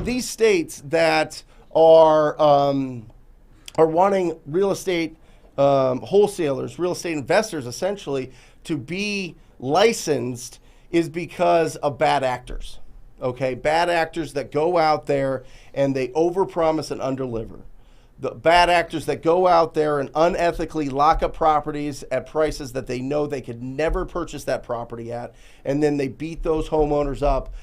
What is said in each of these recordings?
these states that are wanting real estate wholesalers, real estate investors, essentially, to be licensed is because of bad actors. Okay, bad actors that go out there and they overpromise and underdeliver. The bad actors that go out there and unethically lock up properties at prices that they know they could never purchase that property at, and then they beat those homeowners up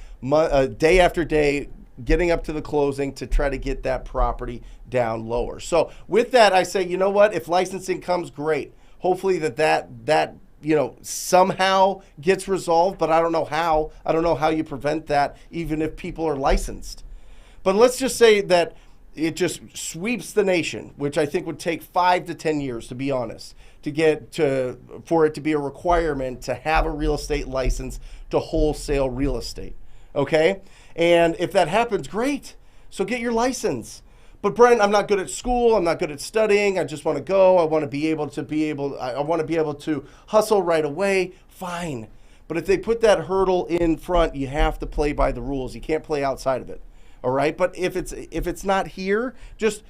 day after day, getting up to the closing to try to get that property down lower. So with that, I say, you know what? If licensing comes, great. Hopefully that somehow gets resolved, but I don't know how. I don't know how you prevent that, even if people are licensed. But let's just say that it just sweeps the nation, which I think would take 5 to 10 years, to be honest, for it to be a requirement to have a real estate license to wholesale real estate. Okay? And if that happens, great. So get your license. But Brent, I'm not good at school. I'm not good at studying. I just want to go. I want to be able to hustle right away. Fine. But if they put that hurdle in front, you have to play by the rules. You can't play outside of it. All right. But if it's not here, just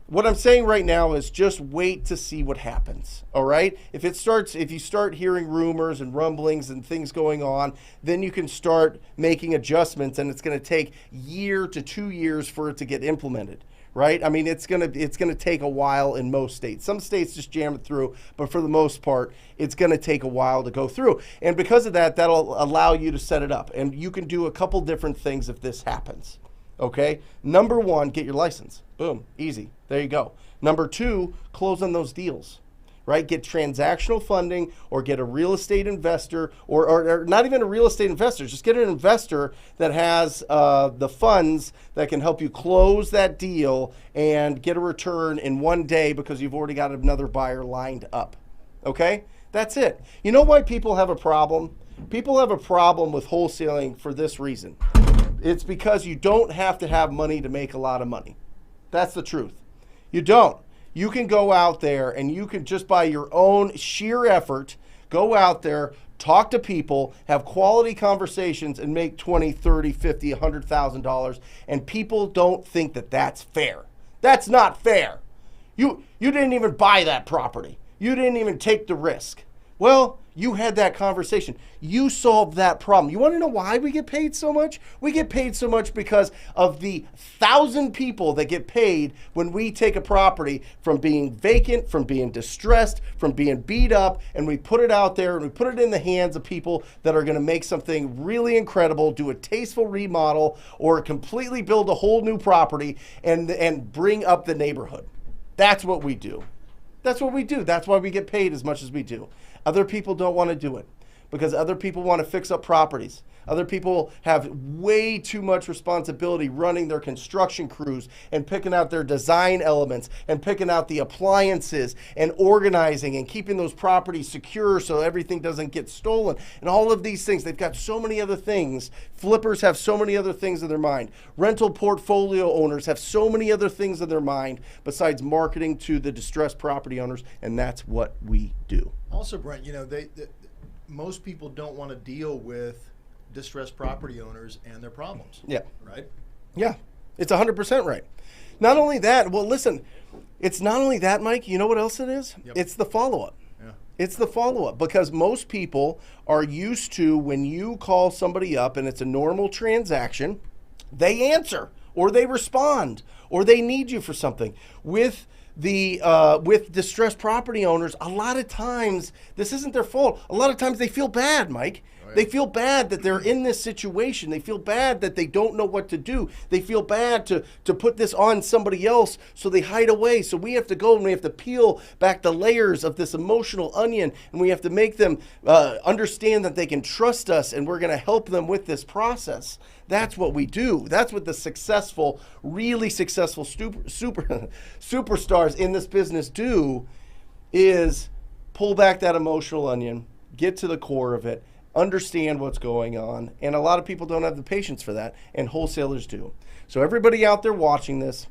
what I'm saying right now is just wait to see what happens. All right. If you start hearing rumors and rumblings and things going on, then you can start making adjustments, and it's going to take year to 2 years for it to get implemented. Right? I mean, it's gonna take a while in most states. Some states just jam it through, but for the most part, it's gonna take a while to go through. And because of that, that'll allow you to set it up. And you can do a couple different things if this happens. Okay? Number one, get your license. Boom, easy. There you go. Number two, close on those deals. Right? Get transactional funding, or get a real estate investor, or not even a real estate investor. Just get an investor that has the funds that can help you close that deal and get a return in one day because you've already got another buyer lined up. Okay? That's it. You know why people have a problem? People have a problem with wholesaling for this reason. It's because you don't have to have money to make a lot of money. That's the truth. You don't. You can go out there and you can just by your own sheer effort, go out there, talk to people, have quality conversations, and make $20, $30, $50, $100,000. And people don't think that that's fair. That's not fair. You didn't even buy that property. You didn't even take the risk. Well, you had that conversation. You solved that problem. You want to know why we get paid so much? We get paid so much because of the 1,000 people that get paid when we take a property from being vacant, from being distressed, from being beat up, and we put it out there and we put it in the hands of people that are going to make something really incredible, do a tasteful remodel, or completely build a whole new property and bring up the neighborhood. That's what we do. That's what we do. That's why we get paid as much as we do. Other people don't want to do it because other people want to fix up properties. Other people have way too much responsibility running their construction crews and picking out their design elements and picking out the appliances and organizing and keeping those properties secure so everything doesn't get stolen and all of these things. They've got so many other things. Flippers have so many other things in their mind. Rental portfolio owners have so many other things in their mind besides marketing to the distressed property owners, and that's what we do. Also, Brent, most people don't want to deal with distressed property owners and their problems. Yeah. Right? Yeah. It's 100% right. Not only that, well, listen, it's not only that, Mike, you know what else it is? Yep. It's the follow-up. Yeah. It's the follow-up because most people are used to when you call somebody up and it's a normal transaction, they answer or they respond or they need you for something. With distressed property owners, a lot of times, this isn't their fault. A lot of times they feel bad, Mike. Oh, yeah. They feel bad that they're in this situation. They feel bad that they don't know what to do. They feel bad to put this on somebody else, so they hide away. So we have to go and we have to peel back the layers of this emotional onion, and we have to make them understand that they can trust us, and we're going to help them with this process. That's what we do. That's what the successful, really successful superstars in this business do, is pull back that emotional onion, get to the core of it, understand what's going on. And a lot of people don't have the patience for that, and wholesalers do. So everybody out there watching this,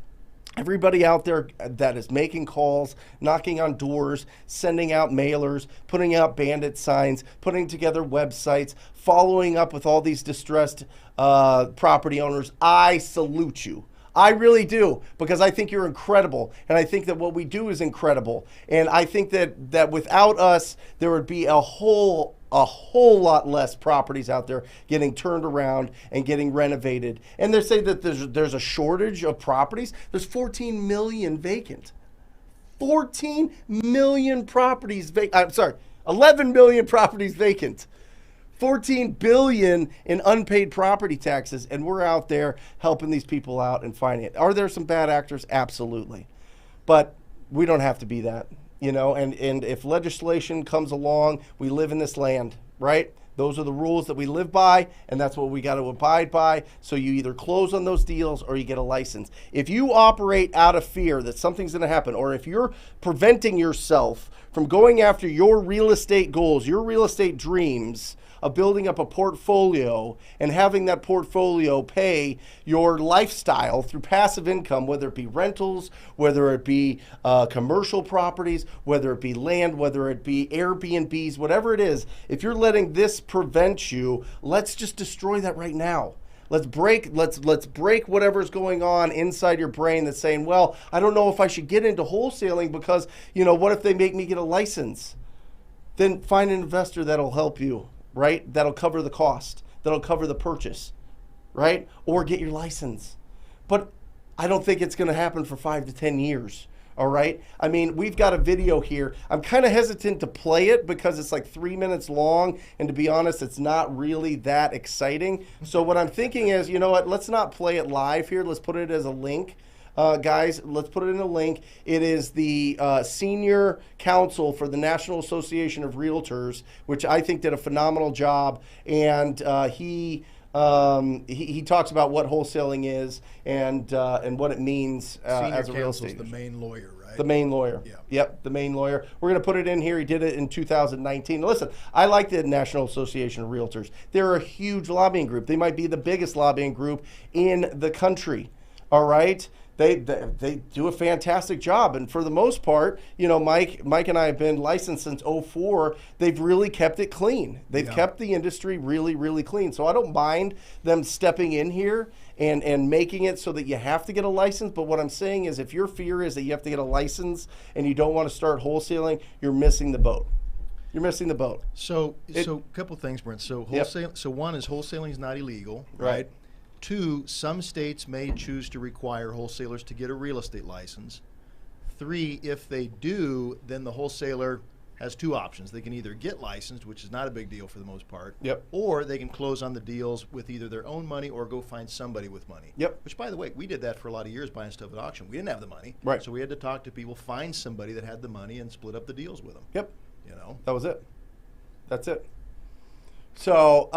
Everybody out there that is making calls, knocking on doors, sending out mailers, putting out bandit signs, putting together websites, following up with all these distressed property owners, I salute you. I really do, because I think you're incredible, and I think that what we do is incredible, and I think that without us, there would be a whole lot less properties out there getting turned around and getting renovated. And they say that there's a shortage of properties. There's 14 million vacant. 14 million properties vacant. I'm sorry, 11 million properties vacant. 14 billion in unpaid property taxes, and we're out there helping these people out and finding it. Are there some bad actors? Absolutely. But we don't have to be that, you know, and if legislation comes along, we live in this land, right? Those are the rules that we live by, and that's what we got to abide by. So you either close on those deals or you get a license. If you operate out of fear that something's going to happen, or if you're preventing yourself from going after your real estate goals, your real estate dreams, of building up a portfolio and having that portfolio pay your lifestyle through passive income, whether it be rentals, whether it be commercial properties, whether it be land, whether it be Airbnbs, whatever it is, if you're letting this prevent you, let's just destroy that right now. Let's break whatever's going on inside your brain that's saying, well, I don't know if I should get into wholesaling because, you know, what if they make me get a license? Then find an investor that'll help you. Right? That'll cover the cost. That'll cover the purchase, right? Or get your license. But I don't think it's going to happen for 5 to 10 years, all right? I mean, we've got a video here. I'm kind of hesitant to play it because it's like 3 minutes long, and to be honest, it's not really that exciting. So what I'm thinking is, you know what, let's not play it live here. Let's put it as a link. Guys, let's put it in a link. It is the senior counsel for the National Association of Realtors, which I think did a phenomenal job. And he talks about what wholesaling is and what it means as a real estate agent. The main lawyer, right? The main lawyer. Yeah. Yep, the main lawyer. We're going to put it in here. He did it in 2019. Listen, I like the National Association of Realtors. They're a huge lobbying group. They might be the biggest lobbying group in the country. All right? They do a fantastic job, and for the most part, you know, Mike and I have been licensed since '04. They've really kept it clean. They've kept the industry really, really clean. So I don't mind them stepping in here and making it so that you have to get a license. But what I'm saying is, if your fear is that you have to get a license and you don't want to start wholesaling, you're missing the boat. You're missing the boat. So a couple things, Brent. So wholesale. So one is wholesaling is not illegal, right? 2, some states may choose to require wholesalers to get a real estate license. 3, if they do, then the wholesaler has 2 options. They can either get licensed, which is not a big deal for the most part, or they can close on the deals with either their own money or go find somebody with money. Which, by the way, we did that for a lot of years, buying stuff at auction. We didn't have the money, so we had to talk to people, find somebody that had the money, and split up the deals with them. You know, that was it. That's it. So,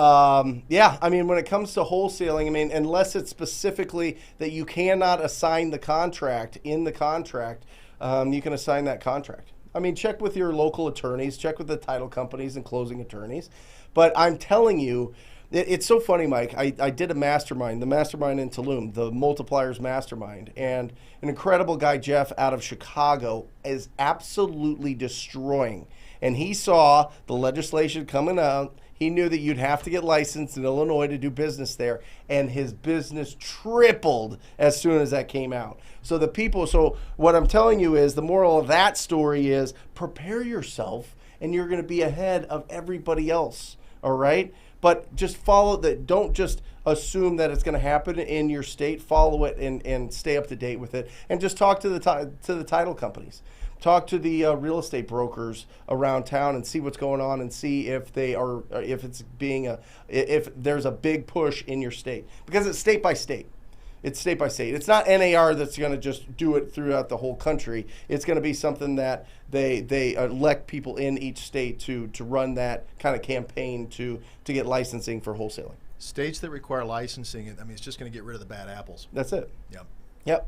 yeah, I mean, when it comes to wholesaling, I mean, unless it's specifically that you cannot assign the contract in the contract, you can assign that contract. I mean, check with your local attorneys, check with the title companies and closing attorneys. But I'm telling you, it's so funny, Mike. I did a mastermind, the mastermind in Tulum, the Multipliers Mastermind, and an incredible guy, Jeff, out of Chicago, is absolutely destroying. And he saw the legislation coming out. He knew that you'd have to get licensed in Illinois to do business there, and his business tripled as soon as that came out. So what I'm telling you is, the moral of that story is, prepare yourself, and you're going to be ahead of everybody else, all right? But just follow that. Don't just assume that it's going to happen in your state. Follow it and stay up to date with it, and just talk to the title companies. Talk to the real estate brokers around town and see what's going on, and see if if there's a big push in your state, because it's state by state. It's state by state. It's not NAR that's going to just do it throughout the whole country. It's going to be something that they elect people in each state to run that kind of campaign to get licensing for wholesaling. States that require licensing, I mean, it's just going to get rid of the bad apples. That's it. Yep.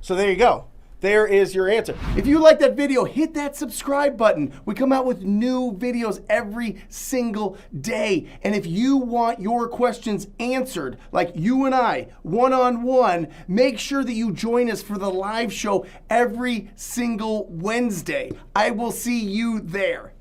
So there you go. There is your answer. If you like that video, hit that subscribe button. We come out with new videos every single day. And if you want your questions answered, like you and I, one-on-one, make sure that you join us for the live show every single Wednesday. I will see you there.